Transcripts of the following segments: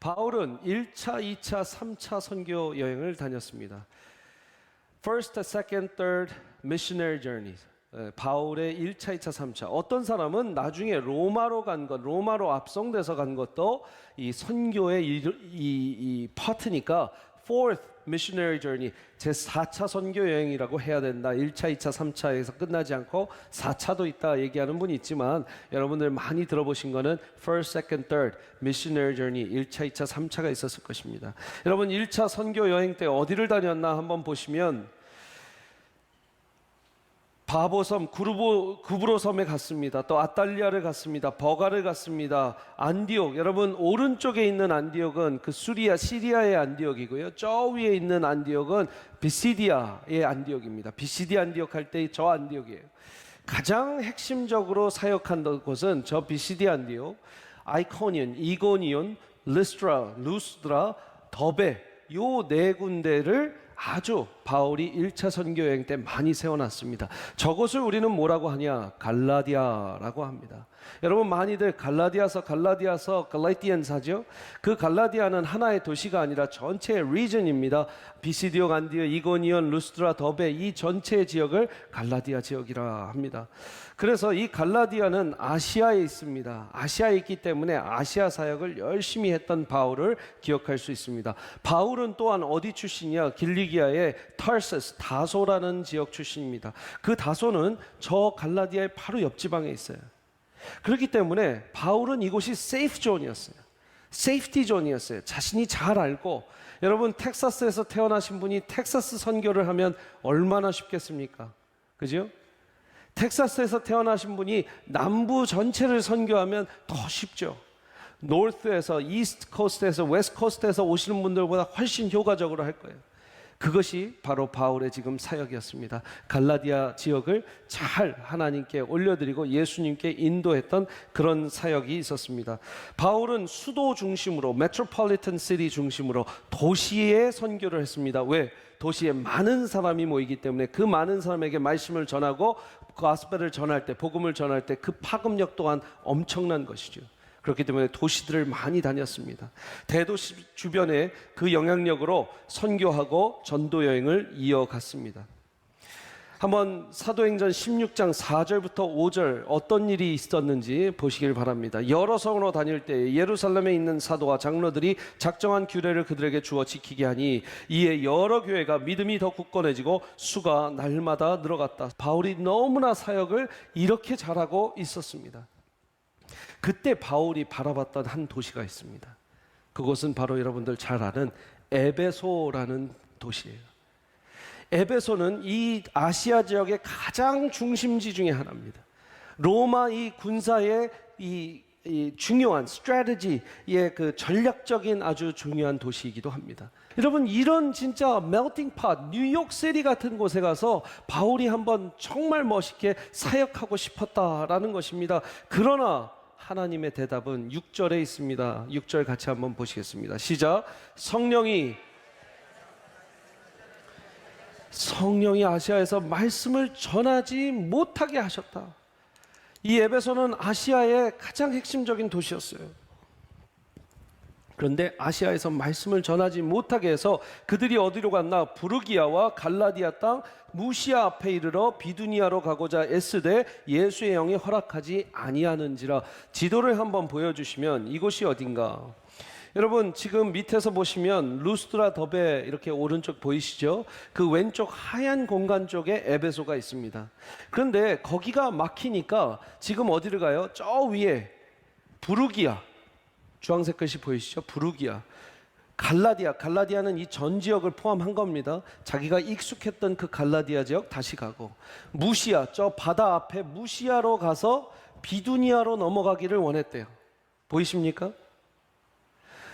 바울은 1차, 2차, 3차 선교 여행을 다녔습니다. First, second, third missionary journeys. 바울의 1차, 2차, 3차. 어떤 사람은 나중에 로마로 간 것, 로마로 압송돼서 간 것도 이 선교의 이 파트니까 Fourth missionary journey, 제4차 선교 여행이라고 해야 된다. 1차, 2차, 3차에서 끝나지 않고 4차도 있다 얘기하는 분이 있지만 여러분들 많이 들어보신 거는 First, Second, Third missionary journey, 1차, 2차, 3차가 있었을 것입니다. 여러분 1차 선교 여행 때 어디를 다녔나 한번 보시면 바보섬, 구브로섬에 갔습니다. 또 아탈리아를 갔습니다. 버가를 갔습니다. 안디옥, 여러분 오른쪽에 있는 안디옥은 그 시리아의 안디옥이고요. 저 위에 있는 안디옥은 비시디아의 안디옥입니다. 비시디 안디옥 할 때 저 안디옥이에요. 가장 핵심적으로 사역한 곳은 저 비시디 안디옥, 아이코니온, 이고니온, 루스드라, 더베 요 네 군데를 아주 바울이 1차 선교 여행 때 많이 세워놨습니다. 저것을 우리는 뭐라고 하냐? 갈라디아라고 합니다. 여러분 많이들 갈라디아서 하죠. 그 갈라디아는 하나의 도시가 아니라 전체의 리전입니다. 비시디오, 안디오, 이고니온, 루스드라, 더베 이 전체 지역을 갈라디아 지역이라 합니다. 그래서 이 갈라디아는 아시아에 있습니다. 아시아에 있기 때문에 아시아 사역을 열심히 했던 바울을 기억할 수 있습니다. 바울은 또한 어디 출신이야? 길리기아의 타르세스, 다소라는 지역 출신입니다. 그 다소는 저 갈라디아의 바로 옆 지방에 있어요. 그렇기 때문에 바울은 이곳이 세이프 존이었어요. 세이프티 존이었어요. 자신이 잘 알고, 여러분 텍사스에서 태어나신 분이 텍사스 선교를 하면 얼마나 쉽겠습니까? 그죠? 텍사스에서 태어나신 분이 남부 전체를 선교하면 더 쉽죠. 노스에서, 이스트 코스트에서, 웨스트 코스트에서 오시는 분들보다 훨씬 효과적으로 할 거예요. 그것이 바로 바울의 지금 사역이었습니다. 갈라디아 지역을 잘 하나님께 올려드리고 예수님께 인도했던 그런 사역이 있었습니다. 바울은 수도 중심으로, 메트로폴리탄 시티 중심으로 도시에 선교를 했습니다. 왜? 도시에 많은 사람이 모이기 때문에 그 많은 사람에게 말씀을 전하고 가스펠을 전할 때, 복음을 전할 때 그 파급력 또한 엄청난 것이죠. 그렇기 때문에 도시들을 많이 다녔습니다. 대도시 주변에 그 영향력으로 선교하고 전도 여행을 이어갔습니다. 한번 사도행전 16장 4절부터 5절 어떤 일이 있었는지 보시길 바랍니다. 여러 성으로 다닐 때 예루살렘에 있는 사도와 장로들이 작정한 규례를 그들에게 주어 지키게 하니 이에 여러 교회가 믿음이 더 굳건해지고 수가 날마다 늘어갔다. 바울이 너무나 사역을 이렇게 잘하고 있었습니다. 그때 바울이 바라봤던 한 도시가 있습니다. 그곳은 바로 여러분들 잘 아는 에베소라는 도시예요. 에베소는 이 아시아 지역의 가장 중심지 중에 하나입니다. 로마 이 군사의 이 중요한 스트래티지의 그 전략적인 아주 중요한 도시이기도 합니다. 여러분 이런 진짜 멜팅 팟, 뉴욕시티 같은 곳에 가서 바울이 한번 정말 멋있게 사역하고 싶었다라는 것입니다. 그러나 하나님의 대답은 6절에 있습니다. 6절 같이 한번 보시겠습니다. 시작. 성령이 아시아에서 말씀을 전하지 못하게 하셨다. 이 에베소는 아시아의 가장 핵심적인 도시였어요. 그런데 아시아에서 말씀을 전하지 못하게 해서 그들이 어디로 갔나? 부르기아와 갈라디아 땅 무시아 앞에 이르러 비두니아로 가고자 애쓰되 예수의 영이 허락하지 아니하는지라. 지도를 한번 보여주시면 이곳이 어딘가? 여러분 지금 밑에서 보시면 루스드라, 더베 이렇게 오른쪽 보이시죠? 그 왼쪽 하얀 공간 쪽에 에베소가 있습니다. 그런데 거기가 막히니까 지금 어디를 가요? 저 위에 부르기아, 주황색 글씨 보이시죠? 부르기아, 갈라디아는 이 전 지역을 포함한 겁니다. 자기가 익숙했던 그 갈라디아 지역 다시 가고, 무시아, 저 바다 앞에 무시아로 가서 비두니아로 넘어가기를 원했대요. 보이십니까?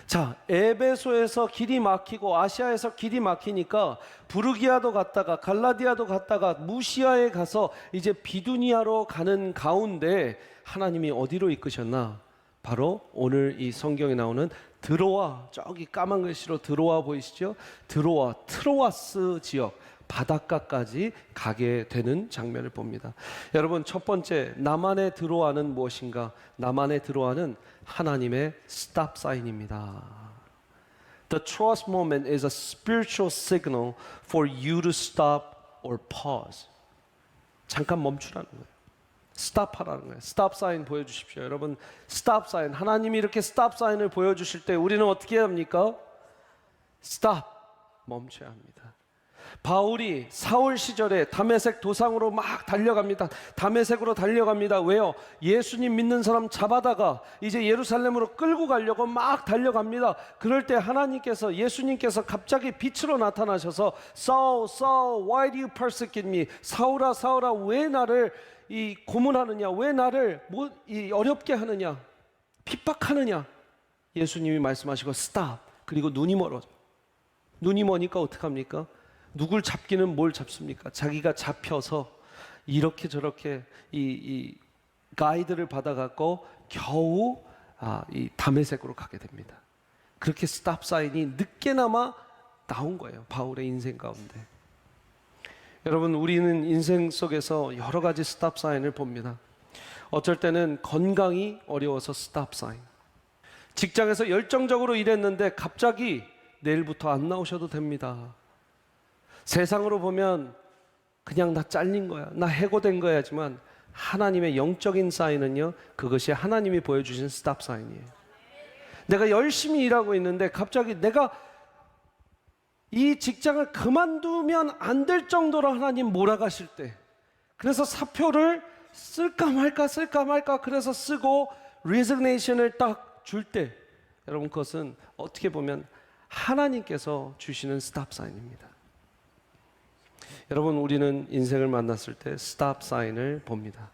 자, 에베소에서 길이 막히고 아시아에서 길이 막히니까 부르기아도 갔다가 갈라디아도 갔다가 무시아에 가서 이제 비두니아로 가는 가운데 하나님이 어디로 이끄셨나? 바로 오늘 이 성경에 나오는 드로아, 저기 까만 글씨로 드로아 보이시죠? 드로아, 트로아스 지역 바닷가까지 가게 되는 장면을 봅니다. 여러분 첫 번째, 나만의 드로아는 무엇인가? 나만의 드로아는 하나님의 스탑 사인입니다. The trust moment is a spiritual signal for you to stop or pause. 잠깐 멈추라는 거예요. stop 하라는 거예요. stop 사인 보여주십시오. 여러분, stop 사인. 하나님이 이렇게 stop 사인을 보여주실 때 우리는 어떻게 해야 합니까? stop, 멈춰야 합니다. 바울이 사울 시절에 다메섹 도상으로 막 달려갑니다. 다메섹으로 달려갑니다. 왜요? 예수님 믿는 사람 잡아다가 이제 예루살렘으로 끌고 가려고 막 달려갑니다. 그럴 때 하나님께서, 예수님께서 갑자기 빛으로 나타나셔서 Saul, Saul, why do you persecute me? 사울아, 사울아, 왜 나를 고문하느냐? 왜 나를 어렵게 하느냐? 핍박하느냐? 예수님이 말씀하시고 stop. 그리고 눈이 멀어져. 눈이 머니까 어떡합니까? 누굴 잡기는 뭘 잡습니까? 자기가 잡혀서 이렇게 저렇게 이 가이드를 받아갖고 겨우 이 다메섹으로 가게 됩니다. 그렇게 스탑 사인이 늦게나마 나온 거예요. 바울의 인생 가운데. 여러분, 우리는 인생 속에서 여러 가지 스탑 사인을 봅니다. 어쩔 때는 건강이 어려워서 스탑 사인. 직장에서 열정적으로 일했는데 갑자기 내일부터 안 나오셔도 됩니다. 세상으로 보면 그냥 나 잘린 거야, 나 해고된 거야지만 하나님의 영적인 사인은요, 그것이 하나님이 보여주신 스탑 사인이에요. 내가 열심히 일하고 있는데 갑자기 내가 이 직장을 그만두면 안 될 정도로 하나님 몰아가실 때, 그래서 사표를 쓸까 말까 그래서 쓰고 resignation을 딱 줄 때, 여러분, 그것은 어떻게 보면 하나님께서 주시는 스탑 사인입니다. 여러분, 우리는 인생을 만났을 때 스탑 사인을 봅니다.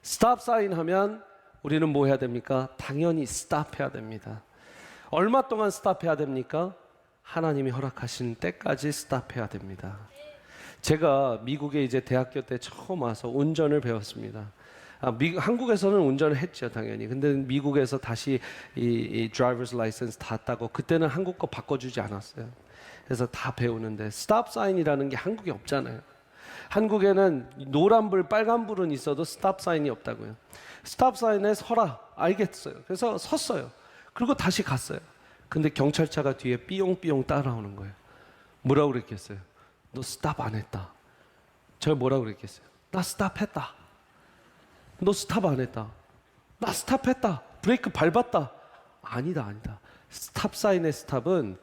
스탑 사인 하면 우리는 뭐 해야 됩니까? 당연히 스탑 해야 됩니다. 얼마 동안 스탑 해야 됩니까? 하나님이 허락하신 때까지 스탑 해야 됩니다. 제가 미국에 이제 대학교 때 처음 와서 운전을 배웠습니다. 한국에서는 운전을 했죠, 당연히. 근데 미국에서 다시 이 드라이버스 라이선스 다 따고, 그때는 한국 거 바꿔주지 않았어요. 그래서 다 배우는데 스탑 사인이라는 게 한국에 없잖아요. 한국에는 노란불, 빨간불은 있어도 스탑 사인이 없다고요. 스탑 사인에 서라, 알겠어요. 그래서 섰어요. 그리고 다시 갔어요. 근데 경찰차가 뒤에 삐용삐용 따라오는 거예요. 뭐라고 그랬겠어요? 너 스탑 안 했다. 저 뭐라고 그랬겠어요? 나 스탑 했다. 너 스탑 안 했다. 나 스탑 했다. 브레이크 밟았다. 아니다. 스탑 사인의 스탑은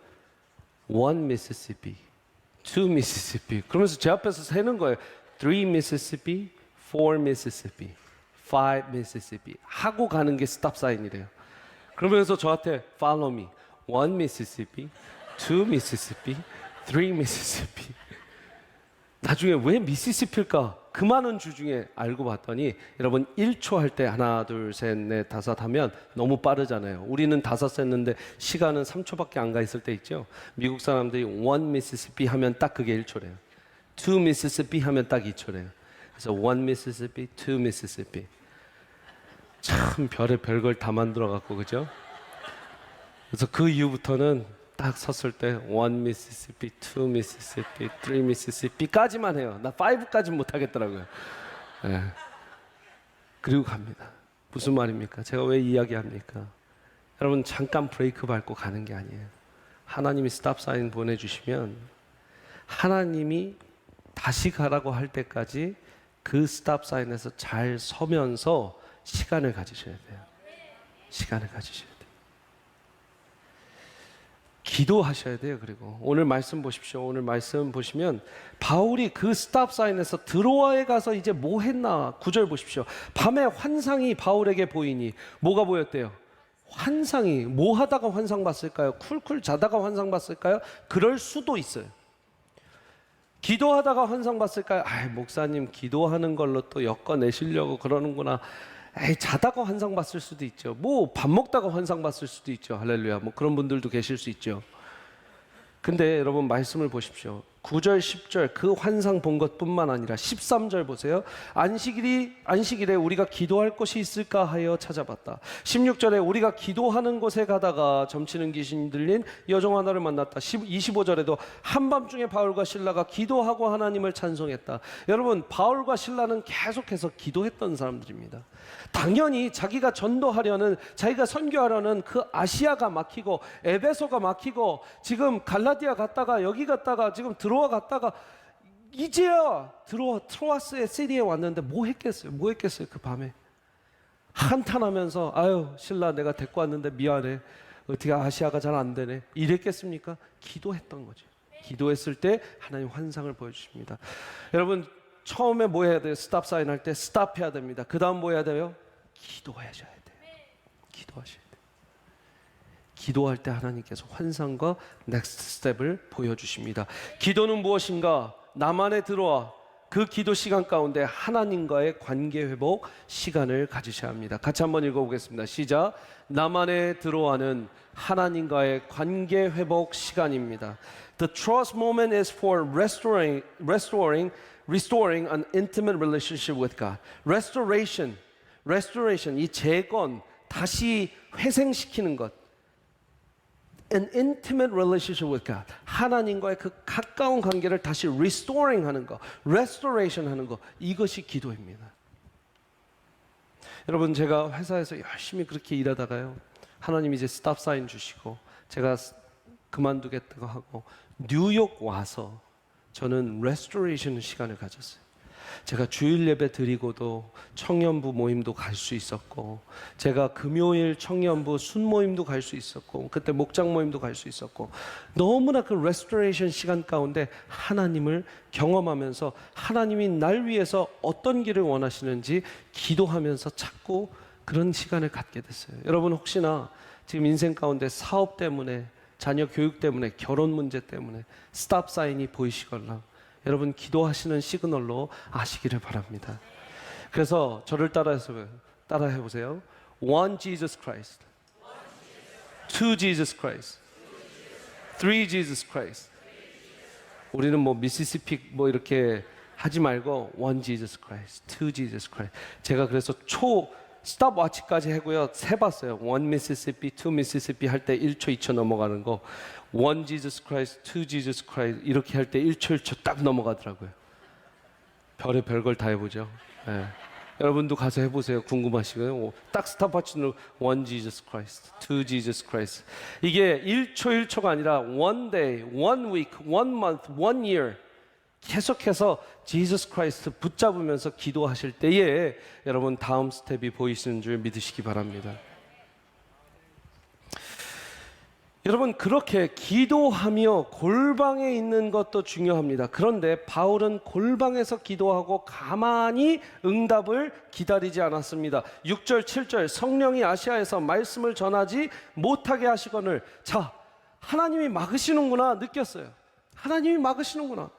1 Mississippi, 2 Mississippi. 그러면서 제 앞에서 세는 거예요. 3 Mississippi, 4 Mississippi, 5 Mississippi. 하고 가는 게 스탑 사인이래요. 그러면서 저한테 follow me. 1 Mississippi, 2 Mississippi, 3 Mississippi. 나중에 왜 미시시피일까? 그 많은 주 중에 알고 봤더니, 여러분, 1초 할 때 하나, 둘, 셋, 넷, 다섯 하면 너무 빠르잖아요. 우리는 다섯 셌는데 시간은 3초밖에 안 가 있을 때 있죠. 미국 사람들이 1 미시시피 하면 딱 그게 1초래요. 2 미시시피 하면 딱 2초래요. 그래서 1 미시시피, 2 미시시피. 참 별걸 다 만들어 갖고, 그죠? 그래서 그 이후부터는 딱 섰을 때 1 미시시피, 2 미시시피, 3 미시시피까지만 해요. 나 5까지 못 하겠더라고요. 네. 그리고 갑니다. 무슨 말입니까? 제가 왜 이야기합니까? 여러분, 잠깐 브레이크 밟고 가는 게 아니에요. 하나님이 스탑 사인 보내주시면 하나님이 다시 가라고 할 때까지 그 스탑 사인에서 잘 서면서 시간을 가지셔야 돼요. 시간을 가지셔야 돼요. 기도하셔야 돼요. 그리고 오늘 말씀 보십시오. 오늘 말씀 보시면 바울이 그 스탑 사인에서 드로아에 가서 이제 뭐 했나? 9절 보십시오. 밤에 환상이 바울에게 보이니, 뭐가 보였대요? 환상이. 뭐 하다가 환상 봤을까요? 쿨쿨 자다가 환상 봤을까요? 그럴 수도 있어요. 기도하다가 환상 봤을까요? 목사님 기도하는 걸로 또 엮어내시려고 그러는구나. 자다가 환상 봤을 수도 있죠. 뭐 밥 먹다가 환상 봤을 수도 있죠. 할렐루야. 뭐 그런 분들도 계실 수 있죠. 근데 여러분, 말씀을 보십시오. 9절, 10절 그 환상 본 것뿐만 아니라 13절 보세요. 안식일에 우리가 기도할 곳이 있을까 하여 찾아봤다. 16절에 우리가 기도하는 곳에 가다가 점치는 귀신 들린 여종 하나를 만났다. 25절에도 한밤중에 바울과 실라가 기도하고 하나님을 찬송했다. 여러분, 바울과 실라는 계속해서 기도했던 사람들입니다. 당연히 자기가 전도하려는, 자기가 선교하려는 그 아시아가 막히고 에베소가 막히고 지금 갈라디아 갔다가 여기 갔다가 지금 드로아 갔다가 이제야 트로아스의 시리에 왔는데 뭐 했겠어요? 그 밤에 한탄하면서 아유 신라 내가 데리고 왔는데 미안해, 어떻게 아시아가 잘 안 되네, 이랬겠습니까? 기도했던 거죠. 기도했을 때 하나님 환상을 보여주십니다. 여러분, 처음에 뭐 해야 돼요? 스탑 사인 할 때 스탑 해야 됩니다. 그 다음 뭐 해야 돼요? 기도하셔야 돼요. 기도하셔야 돼요. 기도할 때 하나님께서 환상과 넥스트 스텝을 보여주십니다. 기도는 무엇인가? 나만에 들어와 그 기도 시간 가운데 하나님과의 관계 회복 시간을 가지셔야 합니다. 같이 한번 읽어보겠습니다. 시작. 나만에 들어와는 하나님과의 관계 회복 시간입니다. The trust moment is for restoring an intimate relationship with God. Restoration, 이 재건, 다시 회생시키는 것. An intimate relationship with God. 하나님과의 그 가까운 관계를 다시 restoring 하는 거, restoration 하는 거, 이것이 기도입니다. 여러분, 제가 회사에서 열심히 그렇게 일하다가요, 하나님 이제 스탑 사인 주시고 제가 그만두겠다고 하고 뉴욕 와서 저는 restoration 시간을 가졌어요. 제가 주일 예배 드리고도 청년부 모임도 갈 수 있었고, 제가 금요일 청년부 순모임도 갈 수 있었고, 그때 목장 모임도 갈 수 있었고, 너무나 그 레스토레이션 시간 가운데 하나님을 경험하면서 하나님이 날 위해서 어떤 길을 원하시는지 기도하면서 찾고 그런 시간을 갖게 됐어요. 여러분, 혹시나 지금 인생 가운데 사업 때문에, 자녀 교육 때문에, 결혼 문제 때문에 스탑 사인이 보이시거나, 여러분 기도하시는 시그널로 아시기를 바랍니다. 그래서 저를 따라해 보세요. One Jesus Christ, two Jesus Christ, three Jesus Christ. 우리는 뭐 미시시피 뭐 이렇게 하지 말고 One Jesus Christ, two Jesus Christ. 제가 그래서 스탑워치까지 하고요, 세봤어요. One Mississippi, two Mississippi 할 때 1초 2초 넘어가는 거, One Jesus Christ, two Jesus Christ 이렇게 할 때 1초 1초 딱 넘어가더라고요. 별의 별걸 다 해보죠. 네. 여러분도 가서 해보세요. 궁금하시고요. 딱 스탑워치는 One Jesus Christ, two Jesus Christ. 이게 1초 1초가 아니라 one day, one week, one month, one year 계속해서 Jesus Christ 붙잡으면서 기도하실 때에 여러분 다음 스텝이 보이시는 줄 믿으시기 바랍니다. 여러분, 그렇게 기도하며 골방에 있는 것도 중요합니다. 그런데 바울은 골방에서 기도하고 가만히 응답을 기다리지 않았습니다. 6절 7절 성령이 아시아에서 말씀을 전하지 못하게 하시거늘, 자, 하나님이 막으시는구나 느꼈어요. 하나님이 막으시는구나.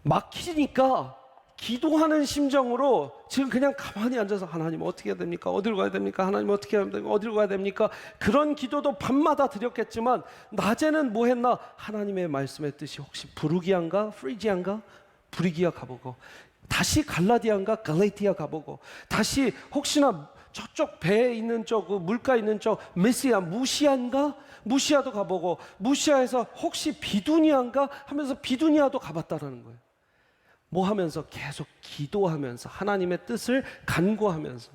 막히니까 기도하는 심정으로 지금 그냥 가만히 앉아서 하나님 어떻게 해야 됩니까? 어디로 가야 됩니까? 하나님 어떻게 해야 됩니까? 어디로 가야 됩니까? 그런 기도도 밤마다 드렸겠지만 낮에는 뭐 했나? 하나님의 말씀의 뜻이 혹시 부르기안가? 프리지안가? 부리기아 가보고, 다시 갈라디아인가? 갈라티아 가보고, 다시 혹시나 저쪽 배에 있는 쪽, 그 물가 있는 쪽 무시아인가? 무시아도 가보고, 무시아에서 혹시 비두니아인가? 하면서 비두니아도 가봤다라는 거예요. 뭐 하면서? 계속 기도하면서 하나님의 뜻을 간구하면서.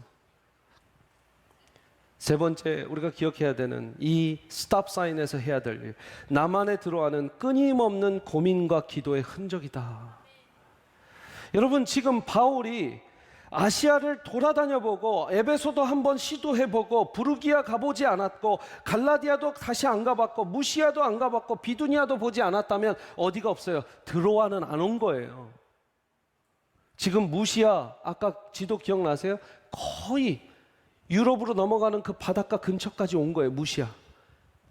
세 번째, 우리가 기억해야 되는 이 스탑 사인에서 해야 될 일, 나만에 들어가는 끊임없는 고민과 기도의 흔적이다. 여러분, 지금 바울이 아시아를 돌아다녀보고 에베소도 한번 시도해보고 부르기아 가보지 않았고 갈라디아도 다시 안 가봤고 무시아도 안 가봤고 비두니아도 보지 않았다면 어디가 없어요? 드로아는 안 온 거예요. 지금 무시아, 아까 지도 기억나세요? 거의 유럽으로 넘어가는 그 바닷가 근처까지 온 거예요. 무시아.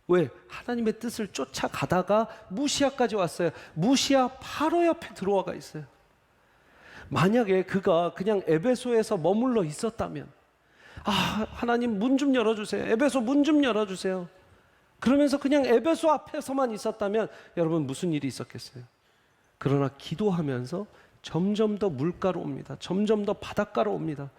왜? 하나님의 뜻을 쫓아가다가 무시아까지 왔어요. 무시아 바로 옆에 드로아가 있어요. 만약에 그가 그냥 에베소에서 머물러 있었다면, 하나님 문 좀 열어주세요. 에베소 문 좀 열어주세요. 그러면서 그냥 에베소 앞에서만 있었다면 여러분 무슨 일이 있었겠어요? 그러나 기도하면서 점점 더 물가로 옵니다. 점점 더 바닷가로 옵니다.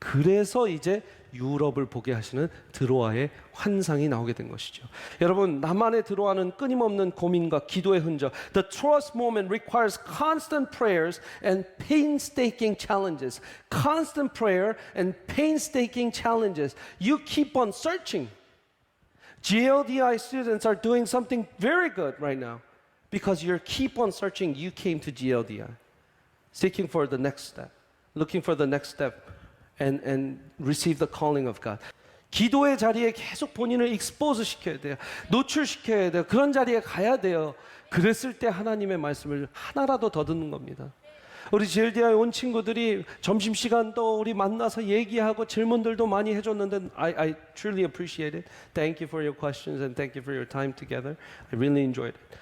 그래서 이제 유럽을 보게 하시는 드로아의 환상이 나오게 된 것이죠. 여러분, 나만의 드로아는 끊임없는 고민과 기도의 흔적. The Troas moment requires constant prayers and painstaking challenges. Constant prayer and painstaking challenges. You keep on searching. GLDI students are doing something very good right now because you keep on searching. You came to GLDI, seeking for the next step, looking for the next step. And receive the calling of God. 기도의 자리에 계속 본인을 expose 시켜야 돼요. 노출시켜야 돼요. 그런 자리에 가야 돼요. 그랬을 때 하나님의 말씀을 하나라도 더 듣는 겁니다. 우리 GLDI에 온 친구들이 점심시간도 우리 만나서 얘기하고 질문들도 많이 해줬는데 I truly appreciate it. Thank you for your questions and thank you for your time together. I really enjoyed it.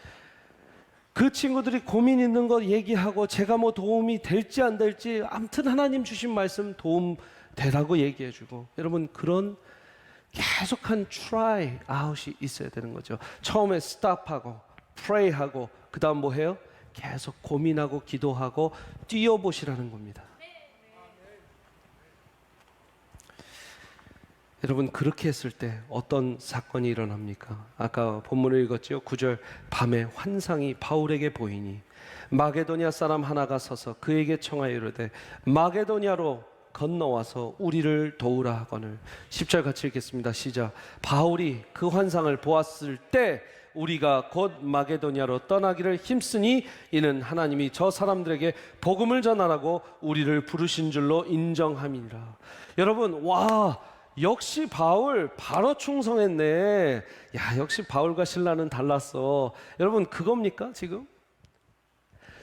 그 친구들이 고민 있는 거 얘기하고 제가 뭐 도움이 될지 안 될지 아무튼 하나님 주신 말씀 도움 되라고 얘기해주고 여러분 그런 계속한 try out이 있어야 되는 거죠. 처음에 stop하고 pray하고 그 다음 뭐 해요? 계속 고민하고 기도하고 뛰어보시라는 겁니다. 여러분 그렇게 했을 때 어떤 사건이 일어납니까? 아까 본문을 읽었죠. 9절 밤에 환상이 바울에게 보이니 마게도냐 사람 하나가 서서 그에게 청하여 이르되 마게도냐로 건너와서 우리를 도우라 하거늘. 10절 같이 읽겠습니다. 시작. 바울이 그 환상을 보았을 때 우리가 곧 마게도냐로 떠나기를 힘쓰니 이는 하나님이 저 사람들에게 복음을 전하라고 우리를 부르신 줄로 인정함이니라. 여러분 와 역시 바울 바로 충성했네. 야 역시 바울과 신라는 달랐어. 여러분 그겁니까 지금?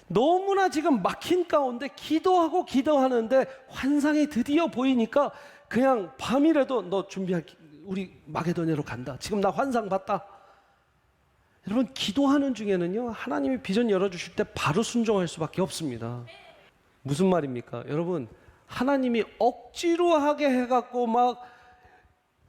너무나 지금 막힌 가운데 기도하고 기도하는데 환상이 드디어 보이니까 그냥 밤이라도 너 준비할게. 우리 마게도냐로 간다. 지금 나 환상 봤다. 여러분 기도하는 중에는요 하나님이 비전 열어주실 때 바로 순종할 수밖에 없습니다. 무슨 말입니까? 여러분 하나님이 억지로 하게 해갖고 막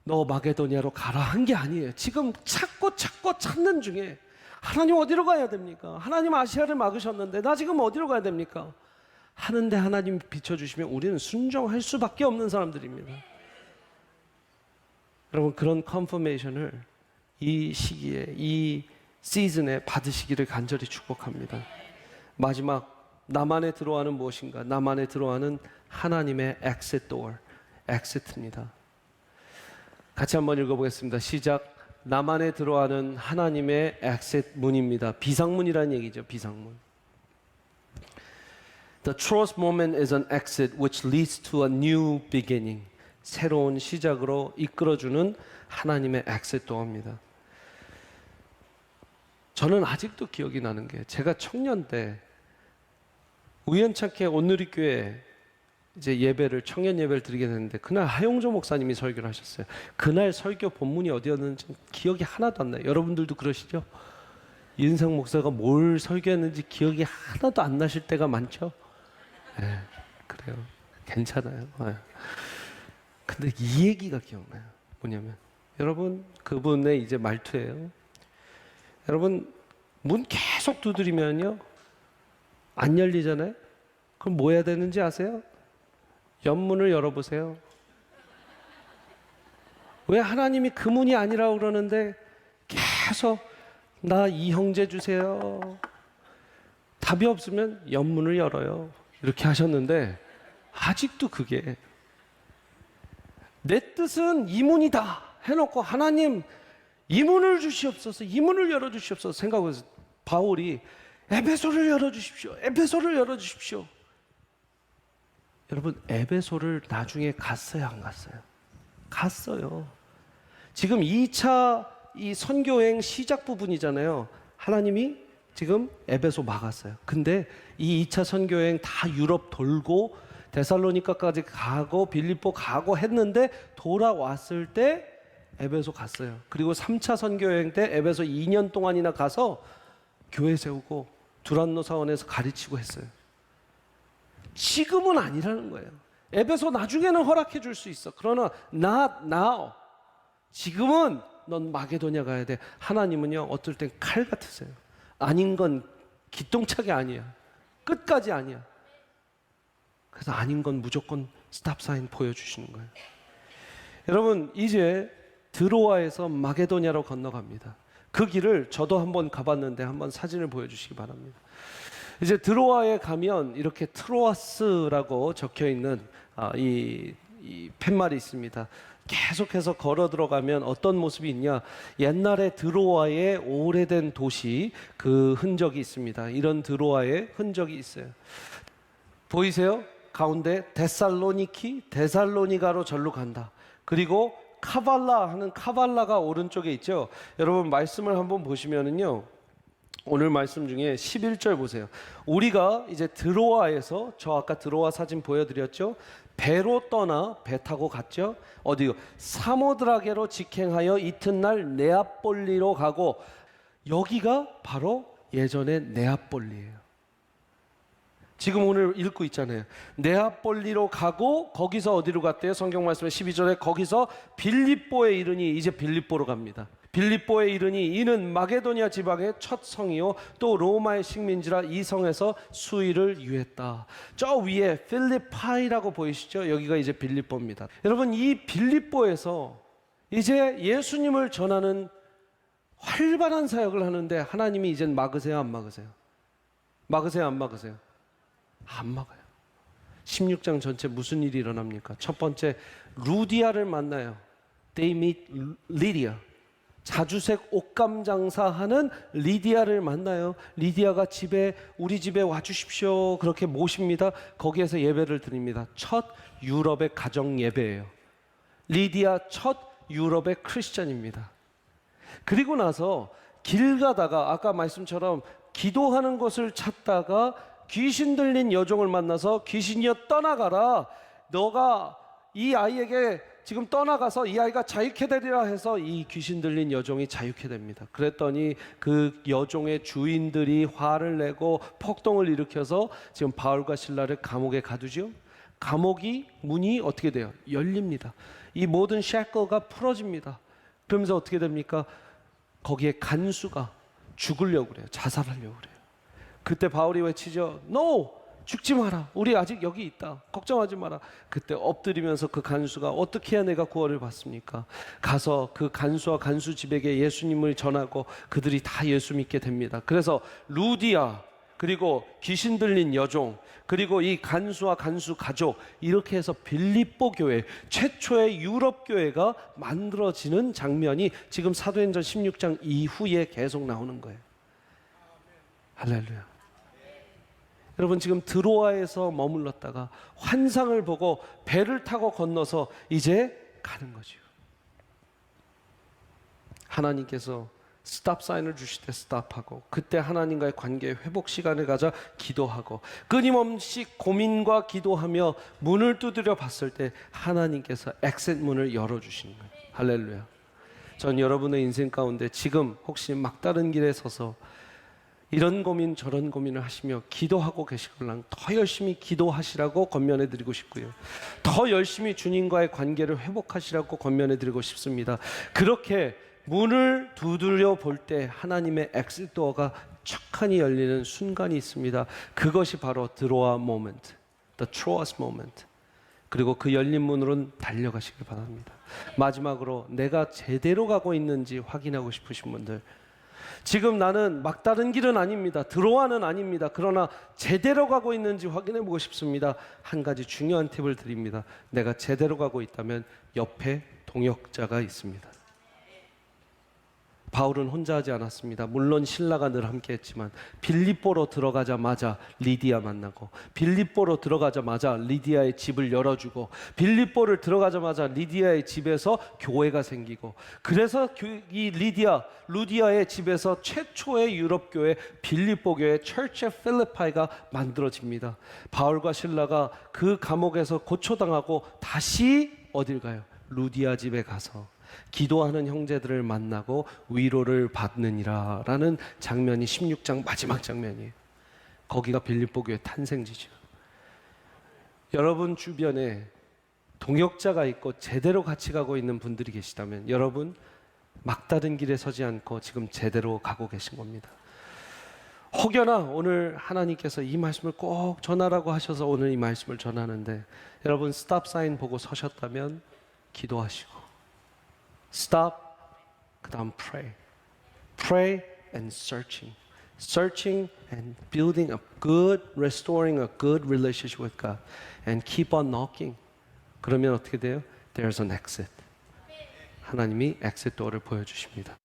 너 마게도냐로 가라 한 게 아니에요. 지금 찾고 찾는 중에 하나님 어디로 가야 됩니까? 하나님 아시아를 막으셨는데 나 지금 어디로 가야 됩니까? 하는데 하나님 비춰주시면 우리는 순종할 수밖에 없는 사람들입니다. 여러분 그런 컨퍼메이션을 이 시기에 이 시즌에 받으시기를 간절히 축복합니다. 마지막 나만에 들어와는 무엇인가? 나만에 들어와는 하나님의 exit door, exit입니다. 같이 한번 읽어보겠습니다. 시작. 나만에 들어와는 하나님의 exit 문입니다. 비상문이라는 얘기죠. 비상문. The Troas moment is an exit which leads to a new beginning. 새로운 시작으로 이끌어주는 하나님의 exit door입니다. 저는 아직도 기억이 나는 게 제가 청년 때 우연찮게 온누리교회 이제 예배를 청년 예배를 드리게 됐는데 그날 하용조 목사님이 설교를 하셨어요. 그날 설교 본문이 어디였는지 기억이 하나도 안 나요. 여러분들도 그러시죠? 이은상 목사가 뭘 설교했는지 기억이 하나도 안 나실 때가 많죠? 네, 그래요. 괜찮아요. 네. 근데 이 얘기가 기억나요. 뭐냐면 여러분 그분의 이제 말투예요. 여러분 문 계속 두드리면요 안 열리잖아요. 그럼 뭐 해야 되는지 아세요? 옆문을 열어보세요. 왜 하나님이 그 문이 아니라고 그러는데 계속 나 이 형제 주세요. 답이 없으면 옆문을 열어요. 이렇게 하셨는데 아직도 그게 내 뜻은 이 문이다 해놓고 하나님 이 문을 주시옵소서, 이 문을 열어주시옵소서 생각해서 바울이 에베소를 열어주십시오. 에베소를 열어주십시오. 여러분 에베소를 나중에 갔어요 안 갔어요? 갔어요. 지금 2차 이 선교행 시작 부분이잖아요. 하나님이 지금 에베소 막았어요. 근데 이 2차 선교행 다 유럽 돌고 데살로니카까지 가고 빌립보 가고 했는데 돌아왔을 때 에베소 갔어요. 그리고 3차 선교여행 때 에베소 2년 동안이나 가서 교회 세우고 두란노 사원에서 가르치고 했어요. 지금은 아니라는 거예요. 에베소 나중에는 허락해 줄 수 있어. 그러나 not now. 지금은 넌 마게도냐 가야 돼. 하나님은요, 어떨 땐 칼 같으세요. 아닌 건 기똥차게 아니야. 끝까지 아니야. 그래서 아닌 건 무조건 스탑 사인 보여주시는 거예요. 여러분, 이제 드로아에서 마게도냐로 건너갑니다. 그 길을 저도 한번 가봤는데 한번 사진을 보여주시기 바랍니다. 이제 드로아에 가면 이렇게 트로아스라고 적혀 있는 이 팻말이 있습니다. 계속해서 걸어 들어가면 어떤 모습이 있냐? 옛날에 드로아의 오래된 도시 그 흔적이 있습니다. 이런 드로아의 흔적이 있어요. 보이세요? 가운데 데살로니가로 절로 간다. 그리고 카발라 하는 카발라가 오른쪽에 있죠. 여러분 말씀을 한번 보시면은요. 오늘 말씀 중에 11절 보세요. 우리가 이제 드로아에서 저 아까 드로아 사진 보여드렸죠. 배로 떠나 배 타고 갔죠. 어디요? 사모드라게로 직행하여 이튿날 네아폴리로 가고, 여기가 바로 예전의 네아폴리예요. 지금 오늘 읽고 있잖아요. 네아폴리로 가고 거기서 어디로 갔대요? 성경 말씀에 12절에 거기서 빌립보에 이르니, 이제 빌립보로 갑니다. 빌립보에 이르니 이는 마게도냐 지방의 첫 성이요 또 로마의 식민지라 이 성에서 수일을 유했다. 저 위에 필리파이라고 보이시죠? 여기가 이제 빌립보입니다. 여러분, 이 빌립보에서 이제 예수님을 전하는 활발한 사역을 하는데 하나님이 이젠 막으세요, 안 막으세요? 막으세요, 안 막으세요? 안 막아요. 16장 전체 무슨 일이 일어납니까? 첫 번째, 루디아를 만나요. They meet Lydia. 자주색 옷감 장사하는 리디아를 만나요. 리디아가 우리 집에 와주십시오. 그렇게 모십니다. 거기에서 예배를 드립니다. 첫 유럽의 가정 예배예요. 리디아 첫 유럽의 크리스천입니다. 그리고 나서 길 가다가 아까 말씀처럼 기도하는 곳을 찾다가 귀신 들린 여종을 만나서 귀신이여 떠나가라. 너가 이 아이에게 지금 떠나가서 이 아이가 자유케 되리라 해서 이 귀신 들린 여종이 자유케 됩니다. 그랬더니 그 여종의 주인들이 화를 내고 폭동을 일으켜서 지금 바울과 실라를 감옥에 가두죠. 감옥이 문이 어떻게 돼요? 열립니다. 이 모든 샤클가 풀어집니다. 그러면서 어떻게 됩니까? 거기에 간수가 죽으려고 그래요. 자살하려고 그래요. 그때 바울이 외치죠. No! 죽지 마라. 우리 아직 여기 있다. 걱정하지 마라. 그때 엎드리면서 그 간수가 어떻게 해야 내가 구원을 받습니까? 가서 그 간수와 간수 집에게 예수님을 전하고 그들이 다 예수 믿게 됩니다. 그래서 루디아, 그리고 귀신 들린 여종, 그리고 이 간수와 간수 가족, 이렇게 해서 빌립보 교회, 최초의 유럽 교회가 만들어지는 장면이 지금 사도행전 16장 이후에 계속 나오는 거예요. 할렐루야. 여러분, 지금 드로아에서 머물렀다가 환상을 보고 배를 타고 건너서 이제 가는 거죠. 하나님께서 스탑 사인을 주실 때 스탑하고, 그때 하나님과의 관계 회복 시간을 가져 기도하고, 끊임없이 고민과 기도하며 문을 두드려 봤을 때 하나님께서 엑센 문을 열어주시는 거예요. 할렐루야. 전 여러분의 인생 가운데 지금 혹시 막다른 길에 서서 이런 고민 저런 고민을 하시며 기도하고 계시걸랑 더 열심히 기도하시라고 권면해 드리고 싶고요. 더 열심히 주님과의 관계를 회복하시라고 권면해 드리고 싶습니다. 그렇게 문을 두드려 볼 때 하나님의 엑시트도어가 척하니 열리는 순간이 있습니다. 그것이 바로 드로아 모멘트, the Troas moment. 그리고 그 열린 문으로는 달려가시길 바랍니다. 마지막으로 내가 제대로 가고 있는지 확인하고 싶으신 분들, 지금 나는 막다른 길은 아닙니다. 드로아는 아닙니다. 그러나 제대로 가고 있는지 확인해 보고 싶습니다. 한 가지 중요한 팁을 드립니다. 내가 제대로 가고 있다면 옆에 동역자가 있습니다. 바울은 혼자 하지 않았습니다. 물론 신라가 늘 함께 했지만 빌립보로 들어가자마자 리디아 만나고, 빌립보로 들어가자마자 리디아의 집을 열어주고, 빌립보를 들어가자마자 리디아의 집에서 교회가 생기고, 그래서 이 루디아의 집에서 최초의 유럽 교회 빌립보 교회 Church of Philippi가 만들어집니다. 바울과 신라가 그 감옥에서 고초당하고 다시 어딜 가요? 루디아 집에 가서 기도하는 형제들을 만나고 위로를 받느니라 라는 장면이 16장 마지막 장면이에요. 거기가 빌립보 교회 탄생지죠. 여러분 주변에 동역자가 있고 제대로 같이 가고 있는 분들이 계시다면 여러분 막다른 길에 서지 않고 지금 제대로 가고 계신 겁니다. 혹여나 오늘 하나님께서 이 말씀을 꼭 전하라고 하셔서 오늘 이 말씀을 전하는데 여러분 스탑 사인 보고 서셨다면 기도하시고 stop 그다음 pray and searching and building a good restoring a good relationship with God and keep on knocking. 그러면 어떻게 돼요? There's an exit. 하나님이 exit door를 보여주십니다.